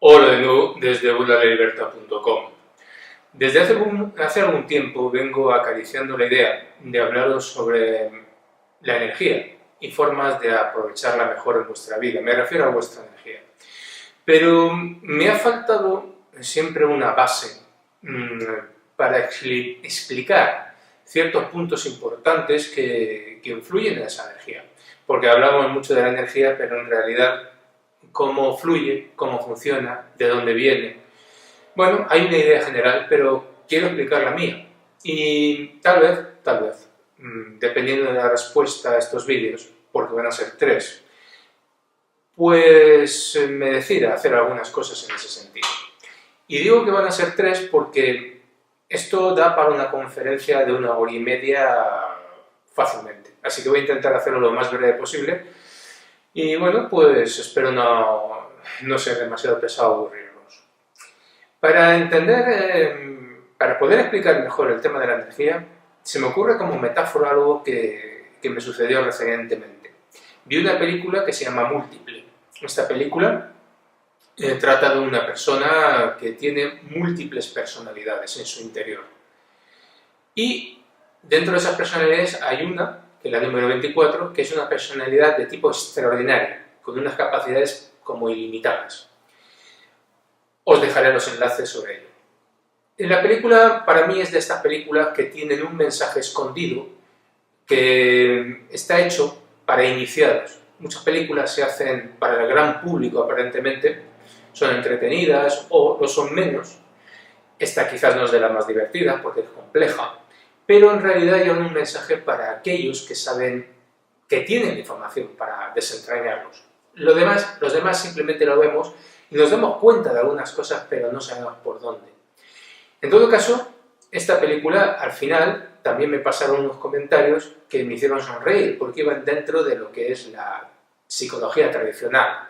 Hola de nuevo desde bulalalibertad.com. Desde hace algún tiempo vengo acariciando la idea de hablaros sobre la energía y formas de aprovecharla mejor en vuestra vida. Me refiero a vuestra energía. Pero me ha faltado siempre una base para explicar ciertos puntos importantes que influyen en esa energía. Porque hablamos mucho de la energía, pero en realidad cómo fluye, cómo funciona, de dónde viene. Bueno, hay una idea general, pero quiero explicar la mía. Y tal vez, dependiendo de la respuesta a estos vídeos, porque van a ser 3, pues me decida hacer algunas cosas en ese sentido. Y digo que van a ser 3 porque esto da para una conferencia de 1 hora y media fácilmente. Así que voy a intentar hacerlo lo más breve posible. Y bueno, pues espero no ser demasiado pesado o aburrirlos. Para poder explicar mejor el tema de la energía, se me ocurre como metáfora algo que me sucedió recientemente. Vi una película que se llama Múltiple. Esta película trata de una persona que tiene múltiples personalidades en su interior. Y dentro de esas personalidades hay una, que es la número 24, que es una personalidad de tipo extraordinario, con unas capacidades como ilimitadas. Os dejaré los enlaces sobre ello. La película, para mí, es de estas películas que tienen un mensaje escondido que está hecho para iniciados. Muchas películas se hacen para el gran público, aparentemente, son entretenidas o lo son menos. Esta quizás no es de las más divertidas porque es compleja, pero en realidad llevan un mensaje para aquellos que saben, que tienen información para desentrañarlos. Los demás simplemente lo vemos y nos damos cuenta de algunas cosas, pero no sabemos por dónde. En todo caso, esta película, al final, también me pasaron unos comentarios que me hicieron sonreír, porque iban dentro de lo que es la psicología tradicional.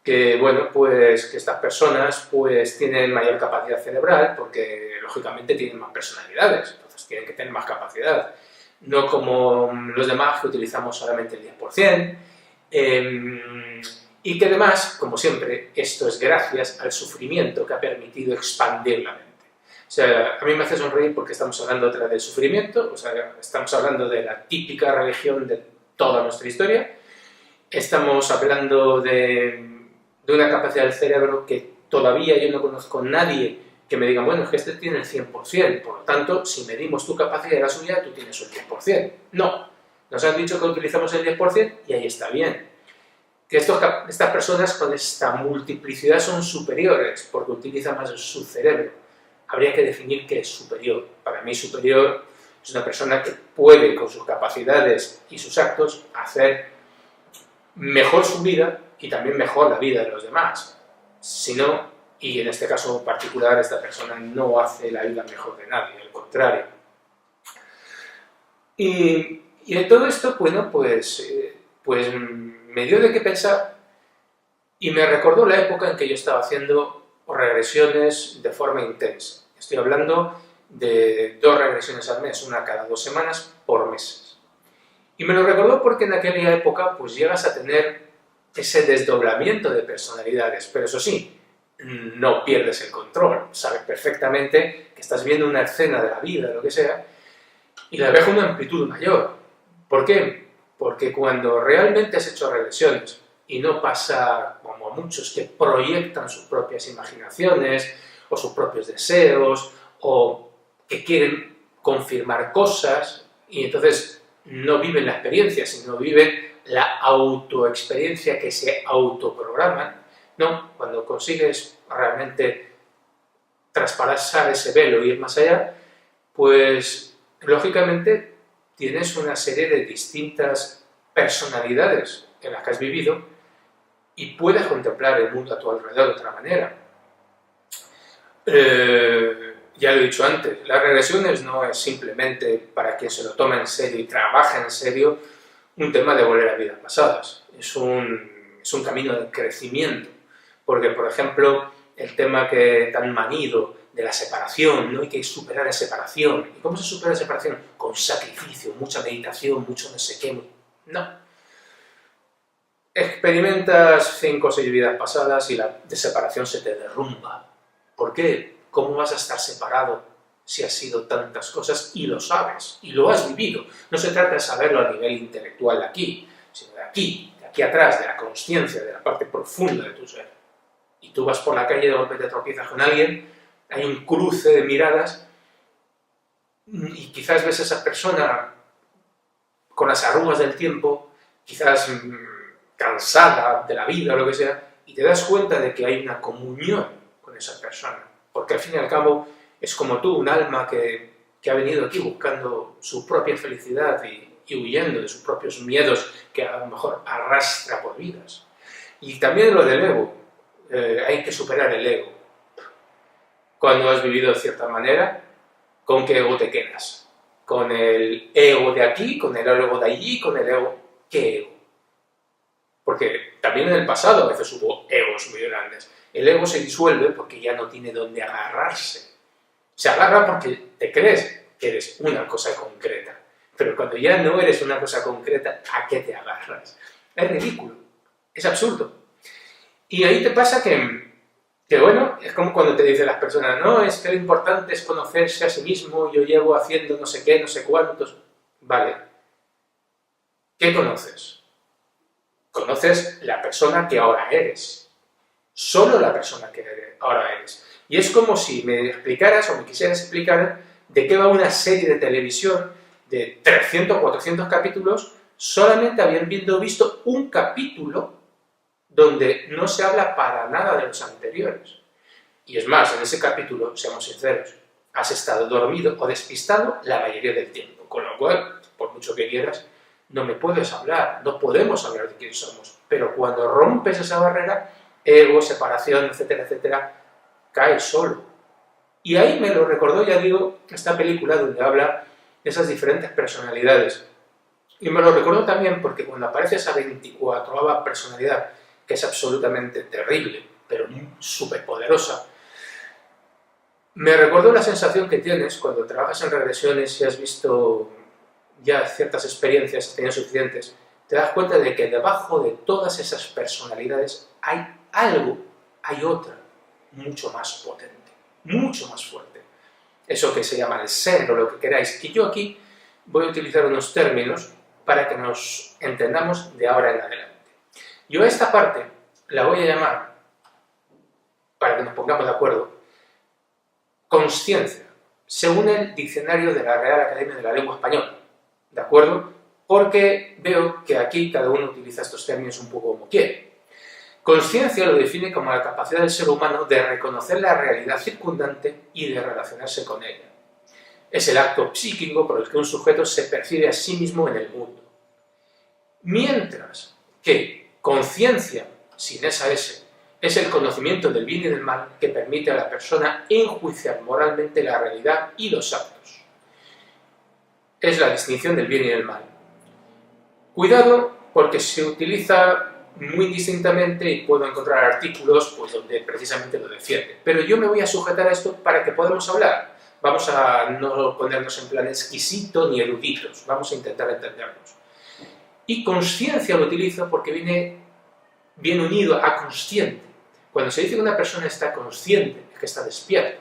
Que, bueno, pues que estas personas pues tienen mayor capacidad cerebral, porque, lógicamente, tienen más personalidades, entonces tienen que tener más capacidad. No como los demás, que utilizamos solamente el 10%, y que además, como siempre, esto es gracias al sufrimiento que ha permitido expandir la mente. O sea, a mí me hace sonreír porque estamos hablando otra vez del sufrimiento, o sea, estamos hablando de la típica religión de toda nuestra historia, estamos hablando de una capacidad del cerebro que todavía yo no conozco a nadie que me diga, bueno, es que este tiene el 100%, por lo tanto, si medimos tu capacidad y la suya, tú tienes el 100%. No, nos han dicho que utilizamos el 10% y ahí está bien. Que estas personas con esta multiplicidad son superiores porque utilizan más su cerebro. Habría que definir qué es superior. Para mí, superior es una persona que puede, con sus capacidades y sus actos, hacer mejor su vida y también mejor la vida de los demás. Si no, y en este caso en particular, esta persona no hace la vida mejor de nadie, al contrario. Y en todo esto, bueno, pues me dio de qué pensar y me recordó la época en que yo estaba haciendo regresiones de forma intensa. Estoy hablando de 2 regresiones al mes, una cada 2 semanas por meses. Y me lo recordó porque en aquella época pues llegas a tener ese desdoblamiento de personalidades, pero eso sí, no pierdes el control. Sabes perfectamente que estás viendo una escena de la vida, lo que sea, y la ves con una amplitud mayor. ¿Por qué? Porque cuando realmente has hecho regresiones y no pasa como a muchos que proyectan sus propias imaginaciones o sus propios deseos o que quieren confirmar cosas y entonces no viven la experiencia, sino viven la autoexperiencia que se autoprograman. No, cuando consigues realmente traspasar ese velo y ir más allá, pues lógicamente tienes una serie de distintas personalidades en las que has vivido y puedes contemplar el mundo a tu alrededor de otra manera. Ya lo he dicho antes, las regresiones no es simplemente para quien se lo toma en serio y trabaja en serio un tema de volver a vidas pasadas. Es un camino de crecimiento, porque, por ejemplo, el tema que tan manido de la separación, ¿no? Hay que superar la separación. ¿Y cómo se supera la separación? Con sacrificio, mucha meditación, mucho no sé qué. No. experimentas 5 o 6 vidas pasadas y la de separación se te derrumba. ¿Por qué? ¿Cómo vas a estar separado si has sido tantas cosas y lo sabes, y lo has vivido? No se trata de saberlo a nivel intelectual de aquí, sino de aquí atrás, de la consciencia, de la parte profunda de tu ser. Y tú vas por la calle, de golpe te tropiezas con alguien, hay un cruce de miradas, y quizás ves a esa persona con las arrugas del tiempo, quizás cansada de la vida o lo que sea, y te das cuenta de que hay una comunión con esa persona, porque al fin y al cabo es como tú, un alma que ha venido aquí buscando su propia felicidad y huyendo de sus propios miedos que a lo mejor arrastra por vidas. Y también lo del ego, hay que superar el ego. Cuando has vivido de cierta manera, ¿con qué ego te quedas? ¿Con el ego de aquí, con el ego de allí, con el ego? ¿Qué ego? Porque también en el pasado a veces hubo egos muy grandes. El ego se disuelve porque ya no tiene dónde agarrarse. Se agarra porque te crees que eres una cosa concreta. Pero cuando ya no eres una cosa concreta, ¿a qué te agarras? Es ridículo, es absurdo. Y ahí te pasa que bueno, es como cuando te dicen las personas, no, es que lo importante es conocerse a sí mismo, yo llevo haciendo no sé qué, no sé cuántos. Vale. ¿Qué conoces? Conoces la persona que ahora eres. Solo la persona que ahora eres. Y es como si me explicaras o me quisieras explicar de qué va una serie de televisión de 300 o 400 capítulos, solamente habiendo visto un capítulo donde no se habla para nada de los anteriores. Y es más, en ese capítulo, seamos sinceros, has estado dormido o despistado la mayoría del tiempo, con lo cual, por mucho que quieras, no me puedes hablar, no podemos hablar de quién somos, pero cuando rompes esa barrera, ego, separación, etcétera, etcétera, caes solo. Y ahí me lo recordó, ya digo, esta película donde habla de esas diferentes personalidades. Y me lo recordó también porque cuando aparece esa 24ª personalidad, que es absolutamente terrible, pero súper poderosa, me recordó la sensación que tienes cuando trabajas en regresiones y has visto ya ciertas experiencias, has tenido suficientes, te das cuenta de que debajo de todas esas personalidades hay algo, hay otra, mucho más potente, mucho más fuerte. Eso que se llama el ser o lo que queráis. Y yo aquí voy a utilizar unos términos para que nos entendamos de ahora en adelante. Yo a esta parte la voy a llamar, para que nos pongamos de acuerdo, consciencia, según el diccionario de la Real Academia de la Lengua Española. ¿De acuerdo? Porque veo que aquí cada uno utiliza estos términos un poco como quiere. Consciencia lo define como la capacidad del ser humano de reconocer la realidad circundante y de relacionarse con ella. Es el acto psíquico por el que un sujeto se percibe a sí mismo en el mundo. Mientras que conciencia, sin esa S, es el conocimiento del bien y del mal que permite a la persona enjuiciar moralmente la realidad y los actos. Es la distinción del bien y del mal. Cuidado, porque se utiliza muy distintamente y puedo encontrar artículos pues, donde precisamente lo defiende. Pero yo me voy a sujetar a esto para que podamos hablar. Vamos a no ponernos en plan exquisito ni eruditos, vamos a intentar entendernos. Y consciencia lo utilizo porque viene bien unido a consciente. Cuando se dice que una persona está consciente, es que está despierta.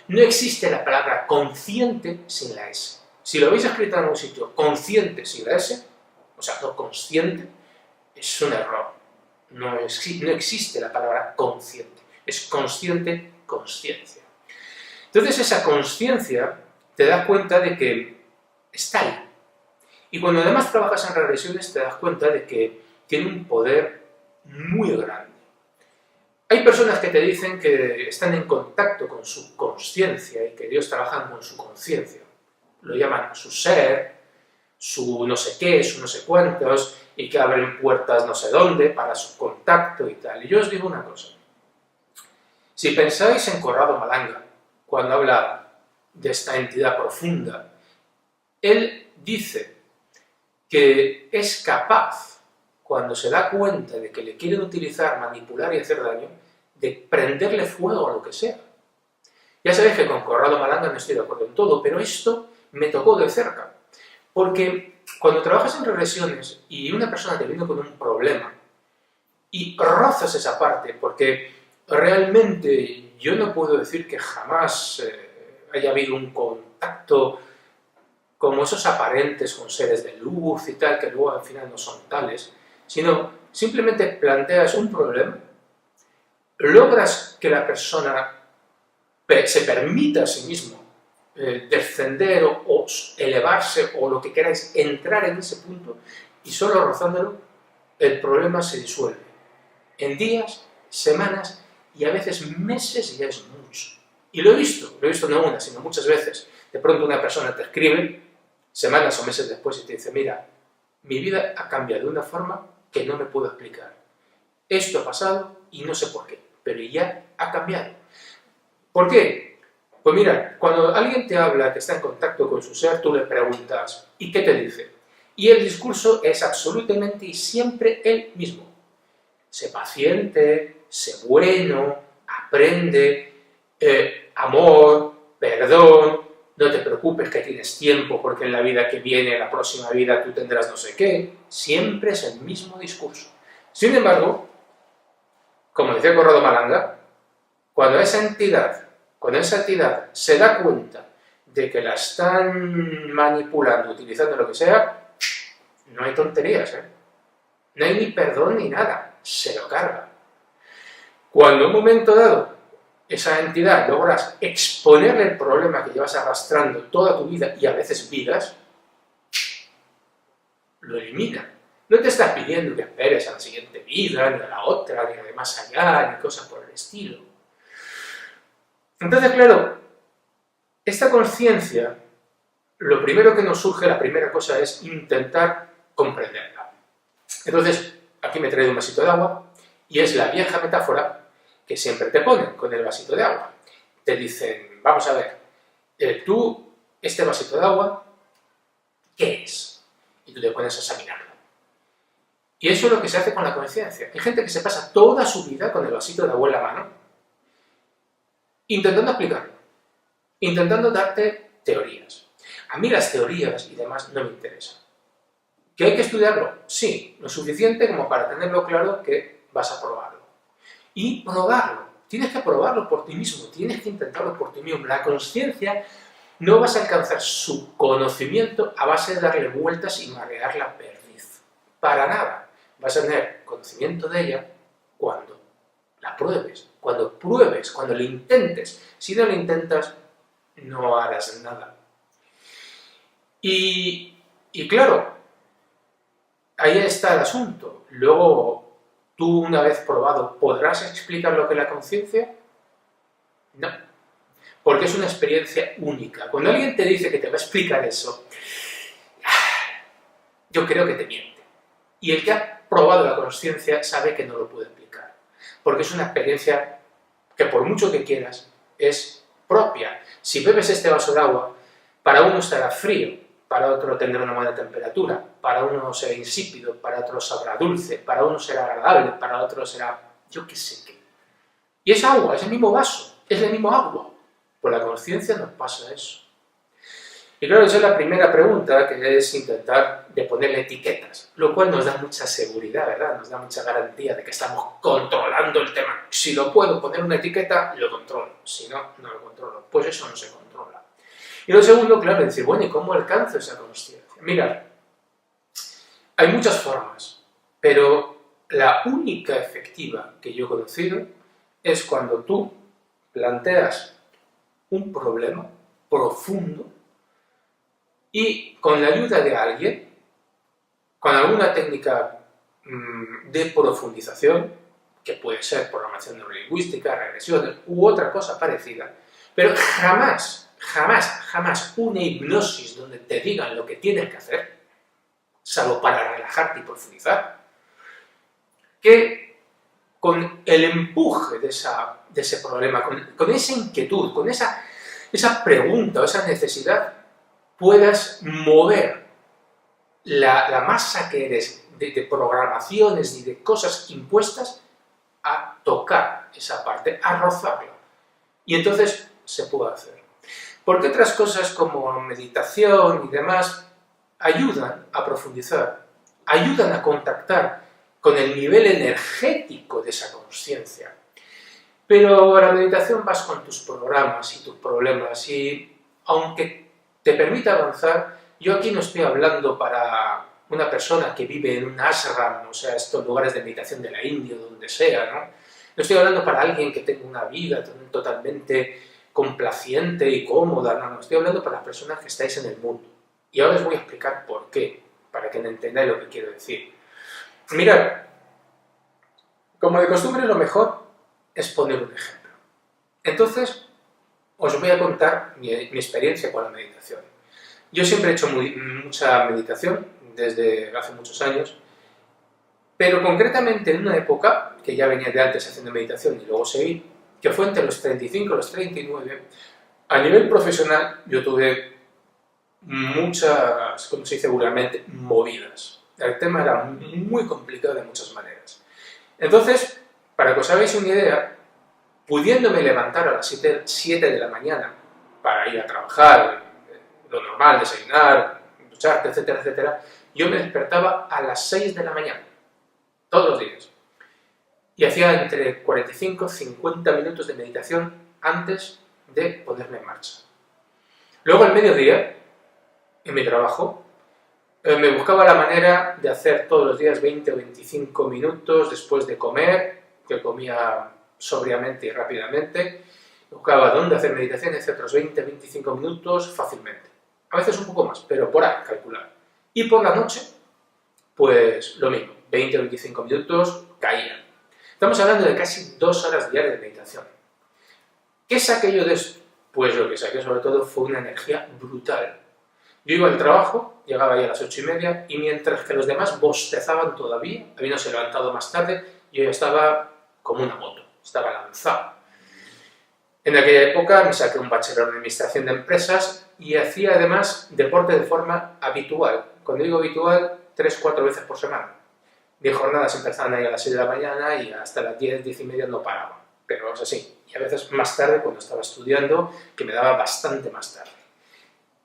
No existe la palabra consciente sin la S. Si lo habéis escrito en algún sitio, consciente sin la S, o sea, no consciente, es un error. No existe la palabra consciente. Es consciente, conciencia. Entonces esa conciencia te das cuenta de que está ahí. Y cuando además trabajas en regresiones te das cuenta de que tiene un poder muy grande. Hay personas que te dicen que están en contacto con su conciencia y que Dios trabaja con su conciencia. Lo llaman su ser, su no sé qué, su no sé cuántos, y que abren puertas no sé dónde para su contacto y tal. Y yo os digo una cosa. Si pensáis en Corrado Malanga, cuando habla de esta entidad profunda, él dice que es capaz, cuando se da cuenta de que le quieren utilizar, manipular y hacer daño, de prenderle fuego a lo que sea. Ya sabéis que con Corrado Malanga no estoy de acuerdo en todo, pero esto me tocó de cerca. Porque cuando trabajas en regresiones y una persona te viene con un problema, y rozas esa parte, porque realmente yo no puedo decir que jamás haya habido un contacto como esos aparentes con seres de luz y tal, que luego al final no son tales, sino simplemente planteas un problema, logras que la persona se permita a sí mismo descender o elevarse o lo que queráis, entrar en ese punto, y solo rozándolo el problema se disuelve. En días, semanas y a veces meses ya es mucho. Y lo he visto no una, sino muchas veces. De pronto una persona te escribe semanas o meses después y te dice, mira, mi vida ha cambiado de una forma que no me puedo explicar. Esto ha pasado y no sé por qué, pero ya ha cambiado. ¿Por qué? Pues mira, cuando alguien te habla, que está en contacto con su ser, tú le preguntas, ¿y qué te dice? Y el discurso es absolutamente y siempre el mismo. Sé paciente, sé bueno, aprende, amor, perdón, no te preocupes que tienes tiempo porque en la vida que viene, la próxima vida, tú tendrás no sé qué. Siempre es el mismo discurso. Sin embargo, como decía Corrado Malanga, cuando esa entidad se da cuenta de que la están manipulando, utilizando lo que sea, no hay tonterías, ¿eh? No hay ni perdón ni nada, se lo carga. Cuando en un momento dado esa entidad logras exponerle el problema que llevas arrastrando toda tu vida y a veces vidas, lo elimina. No te estás pidiendo que esperes a la siguiente vida, ni a la otra, ni a la de más allá, ni cosas por el estilo. Entonces, claro, esta conciencia, lo primero que nos surge, la primera cosa es intentar comprenderla. Entonces, aquí me he traído un vasito de agua y es la vieja metáfora que siempre te ponen con el vasito de agua. Te dicen, vamos a ver, tú, este vasito de agua, ¿qué es? Y tú te pones a examinarlo. Y eso es lo que se hace con la conciencia. Hay gente que se pasa toda su vida con el vasito de agua en la mano, intentando explicarlo, intentando darte teorías. A mí las teorías y demás no me interesan. ¿Que hay que estudiarlo? Sí, lo suficiente como para tenerlo claro que vas a probarlo. Y probarlo. Tienes que probarlo por ti mismo, tienes que intentarlo por ti mismo. La conciencia no vas a alcanzar su conocimiento a base de darle vueltas y marear la perdiz. Para nada. Vas a tener conocimiento de ella cuando la pruebes, cuando lo intentes. Si no lo intentas, no harás nada. Y claro, ahí está el asunto. Luego, tú una vez probado, ¿podrás explicar lo que es la conciencia? No, porque es una experiencia única. Cuando alguien te dice que te va a explicar eso, yo creo que te miente. Y el que ha probado la conciencia sabe que no lo puede explicar, porque es una experiencia que por mucho que quieras, es propia. Si bebes este vaso de agua, para uno estará frío, para otro tendrá una buena temperatura, para uno será insípido, para otro sabrá dulce, para uno será agradable, para otro será yo qué sé qué. Y es agua, es el mismo vaso, es el mismo agua. Por la conciencia nos pasa eso. Y claro, esa es la primera pregunta, que es intentar de ponerle etiquetas, lo cual nos da mucha seguridad, ¿verdad? Nos da mucha garantía de que estamos controlando el tema. Si lo puedo poner una etiqueta, lo controlo. Si no, no lo controlo. Pues eso no se controla. Y lo segundo, claro, es decir, bueno, ¿y cómo alcanzo esa consciencia? Mirad, hay muchas formas, pero la única efectiva que yo he conocido es cuando tú planteas un problema profundo y con la ayuda de alguien, con alguna técnica de profundización, que puede ser programación neurolingüística, regresiones u otra cosa parecida, pero jamás una hipnosis donde te digan lo que tienes que hacer, salvo para relajarte y profundizar, que con el empuje de ese problema, con esa inquietud, con esa pregunta o esa necesidad, puedas mover la masa que eres de programaciones y de cosas impuestas a tocar esa parte, a rozarla. Y entonces se puede hacer. Porque otras cosas como meditación y demás ayudan a profundizar, ayudan a contactar con el nivel energético de esa conciencia. Pero a la meditación vas con tus programas y tus problemas y aunque te permita avanzar, yo aquí no estoy hablando para una persona que vive en un ashram, o sea, estos lugares de meditación de la India o donde sea, ¿no? No estoy hablando para alguien que tenga una vida totalmente complaciente y cómoda, no, estoy hablando para las personas que estáis en el mundo. Y ahora os voy a explicar por qué, para que entendáis lo que quiero decir. Mirad, como de costumbre lo mejor es poner un ejemplo. Entonces, os voy a contar mi experiencia con la meditación. Yo siempre he hecho mucha meditación, desde hace muchos años, pero concretamente en una época, que ya venía de antes haciendo meditación y luego seguí, que fue entre los 35 y los 39, a nivel profesional yo tuve muchas, como se dice vulgarmente, movidas. El tema era muy complicado de muchas maneras. Entonces, para que os hagáis una idea, pudiéndome levantar a las 7 de la mañana para ir a trabajar, lo normal, desayunar, ducharte, etcétera, etcétera, yo me despertaba a las 6 de la mañana, todos los días. Y hacía entre 45 y 50 minutos de meditación antes de ponerme en marcha. Luego, al mediodía, en mi trabajo, me buscaba la manera de hacer todos los días 20 o 25 minutos después de comer, que comía sobriamente y rápidamente. Buscaba dónde hacer meditación, hacer otros 20 o 25 minutos fácilmente. A veces un poco más, pero por ahí, calcular. Y por la noche, pues lo mismo, 20 o 25 minutos caían. Estamos hablando de casi 2 horas diarias de meditación. ¿Qué saqué yo de esto? Pues lo que saqué sobre todo fue una energía brutal. Yo iba al trabajo, llegaba ahí a las 8:30 y mientras que los demás bostezaban todavía, habiéndose levantado más tarde, yo ya estaba como una moto, estaba lanzado. En aquella época me saqué un bachelor en administración de empresas y hacía además deporte de forma habitual. Cuando digo habitual, 3-4 veces por semana. Mis jornadas empezaban ahí a las 6 de la mañana y hasta las 10-10:30 no paraban. Pero es así. Y a veces más tarde, cuando estaba estudiando, que me daba bastante más tarde.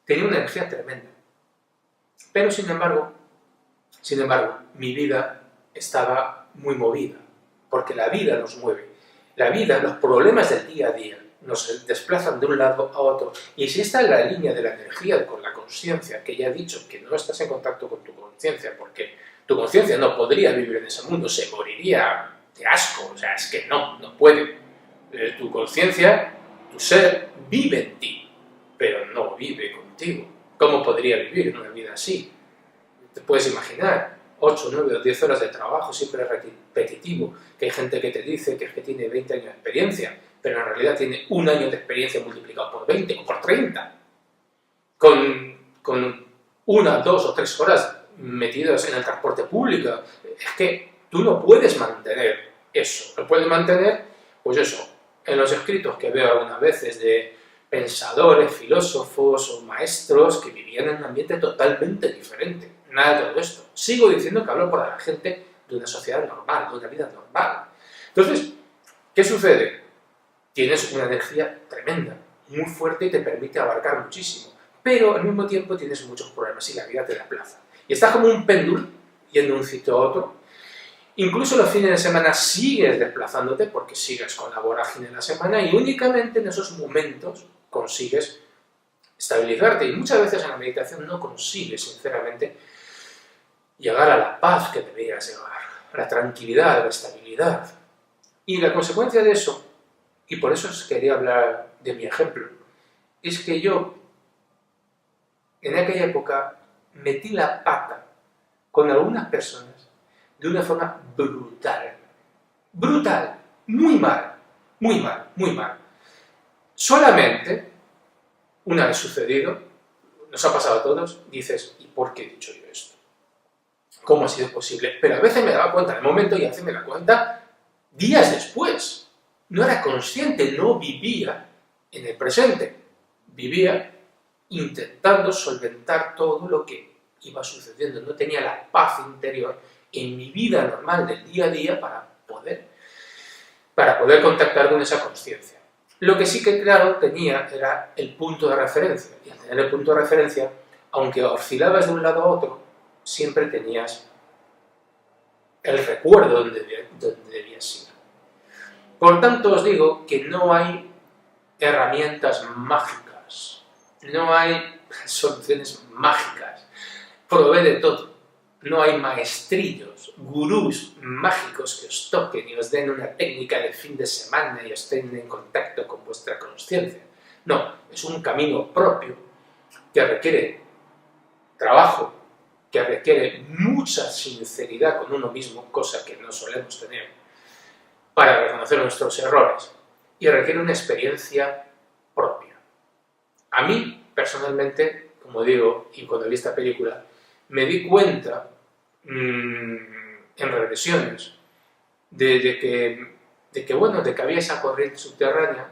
Tenía una energía tremenda. Pero sin embargo, mi vida estaba muy movida. Porque la vida nos mueve. La vida, los problemas del día a día, nos desplazan de un lado a otro. Y si esta es la línea de la energía con la conciencia, que ya he dicho que no estás en contacto con tu conciencia, porque tu conciencia no podría vivir en ese mundo, se moriría de asco, o sea, es que no puede. Tu conciencia, tu ser, vive en ti, pero no vive contigo. ¿Cómo podría vivir en una vida así? Te puedes imaginar, 8, 9 o 10 horas de trabajo, siempre repetitivo, que hay gente que te dice que es que tiene 20 años de experiencia, pero en realidad tiene un año de experiencia multiplicado por 20 o por 30, con 1, 2 o 3 horas metidos en el transporte público. Es que tú no puedes mantener eso. Lo puedes mantener, pues eso, en los escritos que veo algunas veces de pensadores, filósofos o maestros que vivían en un ambiente totalmente diferente. Nada de todo esto. Sigo diciendo que hablo para la gente de una sociedad normal, de una vida normal. Entonces, ¿qué sucede? Tienes una energía tremenda, muy fuerte y te permite abarcar muchísimo, pero al mismo tiempo tienes muchos problemas y la vida te desplaza. Y estás como un péndulo, yendo de un sitio a otro. Incluso los fines de semana sigues desplazándote porque sigues con la vorágine de la semana y únicamente en esos momentos consigues estabilizarte. Y muchas veces en la meditación no consigues, sinceramente, llegar a la paz que deberías llegar, a la tranquilidad, a la estabilidad. Y la consecuencia de eso, y por eso os quería hablar de mi ejemplo, es que yo en aquella época metí la pata con algunas personas de una forma brutal. Brutal. Muy mal. Muy mal. Muy mal. Solamente, una vez sucedido, nos ha pasado a todos, dices, ¿y por qué he dicho yo esto? ¿Cómo ha sido posible? Pero a veces me daba cuenta en el momento y a veces me da cuenta días después. No era consciente, no vivía en el presente. Vivía intentando solventar todo lo que iba sucediendo. No tenía la paz interior en mi vida normal del día a día para poder contactar con esa conciencia. Lo que sí que, claro, tenía era el punto de referencia. Y al tener el punto de referencia, aunque oscilabas de un lado a otro, siempre tenías el recuerdo donde debías ir. Por tanto, os digo que no hay herramientas mágicas, no hay soluciones mágicas, provee de todo. No hay maestrillos, gurús mágicos que os toquen y os den una técnica de fin de semana y os estén en contacto con vuestra consciencia. No, es un camino propio que requiere trabajo, que requiere mucha sinceridad con uno mismo, cosa que no solemos tener, para reconocer nuestros errores, y requiere una experiencia propia. A mí, personalmente, como digo, y cuando vi esta película, me di cuenta en regresiones de que había esa corriente subterránea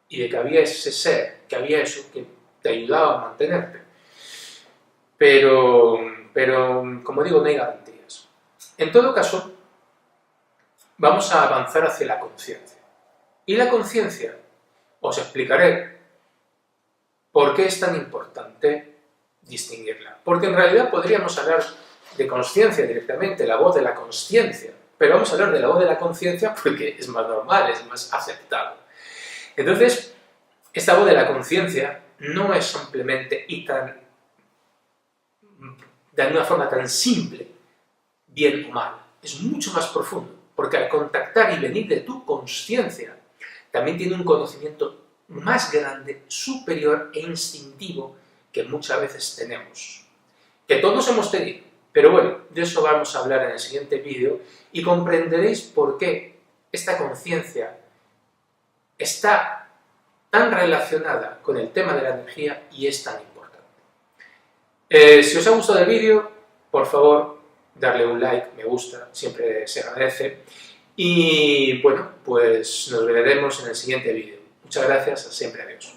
y de que había ese ser, que había eso que te ayudaba a mantenerte. Pero como digo, no hay garantías. En todo caso, vamos a avanzar hacia la conciencia. Y la conciencia, os explicaré por qué es tan importante distinguirla. Porque en realidad podríamos hablar de conciencia directamente, la voz de la consciencia, pero vamos a hablar de la voz de la conciencia porque es más normal, es más aceptado. Entonces, esta voz de la conciencia no es simplemente de una forma tan simple, bien o mal, es mucho más profundo, porque al contactar y venir de tu consciencia, también tiene un conocimiento más grande, superior e instintivo que muchas veces tenemos, que todos hemos tenido. Pero bueno, de eso vamos a hablar en el siguiente vídeo y comprenderéis por qué esta conciencia está tan relacionada con el tema de la energía y es tan importante. Si os ha gustado el vídeo, por favor, darle un like, me gusta, siempre se agradece. Y bueno, pues nos veremos en el siguiente vídeo. Muchas gracias, siempre adiós.